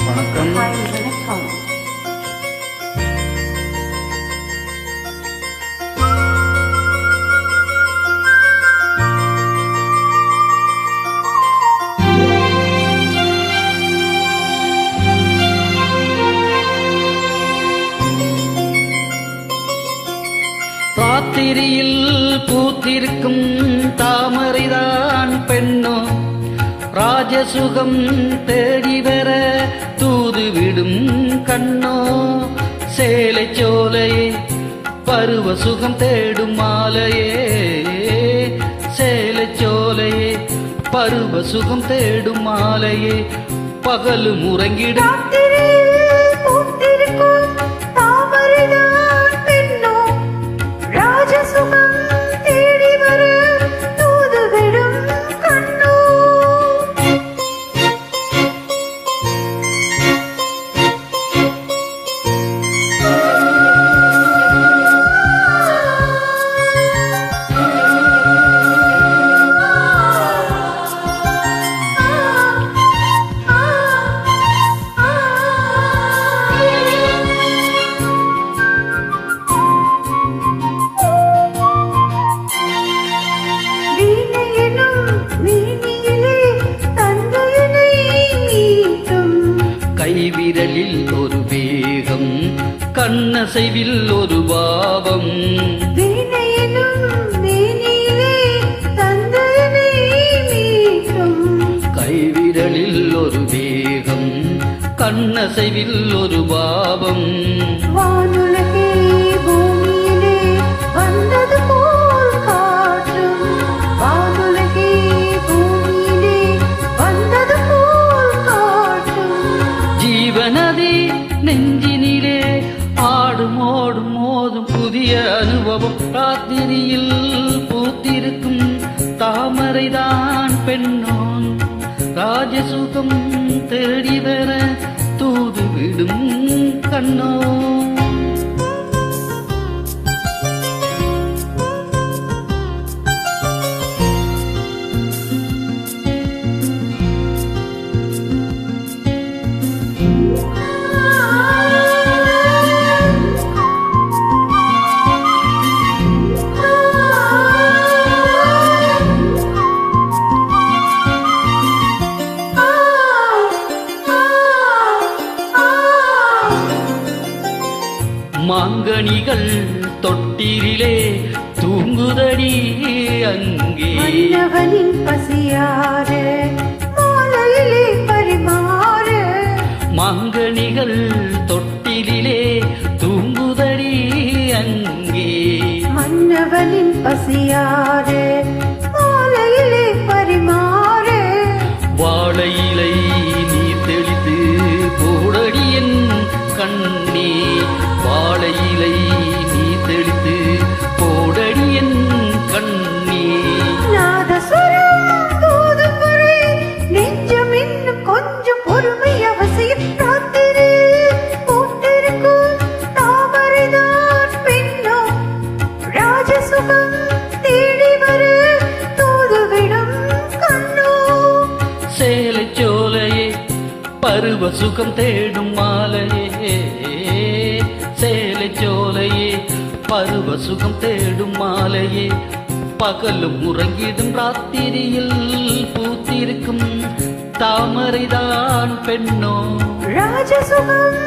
வணக்கம். வணக்கம். ராத்திரியில் பூத்திருக்கும் தாமரைதான் பெண்ணோ, ராஜசுகம் தேடி வர தூதுவிடும் கண்ணோ. சேலை சோலையே பருவ சுகம் தேடும் மாலையே, சேலை சோலையே பருவ சுகம் தேடும் மாலையே. பகலும் உறங்கிடும் கைவிரலில் ஒரு வேகம், கண்ணசைவில் ஒரு பாவம். கைவிரலில் ஒரு வேகம், கண்ணசைவில் ஒரு பாவம். வானுலகே பூமியிலே வந்தது போல் காற்றும், வானுலகே பூமியிலே வந்தது போல் காற்றும். ஜீவனதி நெஞ்சினிலே ஆடும் ஓடும் மோதும் புதிய அனுபவம். ராத்திரியில் பூத்திருக்கும் தாமரைதான் பெண்ணோ, ராஜசுகம் தேடி வர தூதுவிடும் கண்ணோ. மாங்கனிகள் தொட்டிலே தூங்குதடி அங்கே, மன்னவனின் பசியார மாலையிலே பரிமாற. மாங்கனிகள் தொட்டிலே தூங்குதடி அங்கே, மன்னவனின் பசியார மாலையிலே பரிமாற. வாழையிலை நீ தெளித்து போடடி என் கண்ணே, வாழையிலை நீ தெளித்து போடடி என் கண்ணே. நாதசுரம் தூதும் வரை நெஞ்சம் இன்னும் கொஞ்சம் பொறுமை அவசியம். ராத்திரி பூத்திருக்கும் தாமரைதான் பெண்ணோ, ராஜசுகம் தேடி வர தூதுவிடும் கண்ணோ. சேலை சோலையே பருவ சுகம் தேடும் மாலையே, சேலை சோலையே பருவ சுகம் தேடும் மாலையே. பகலும் உறங்கிடும் ராத்திரியில் பூத்திருக்கும் தாமரைதான் பெண்ணோ, ராஜசுகம்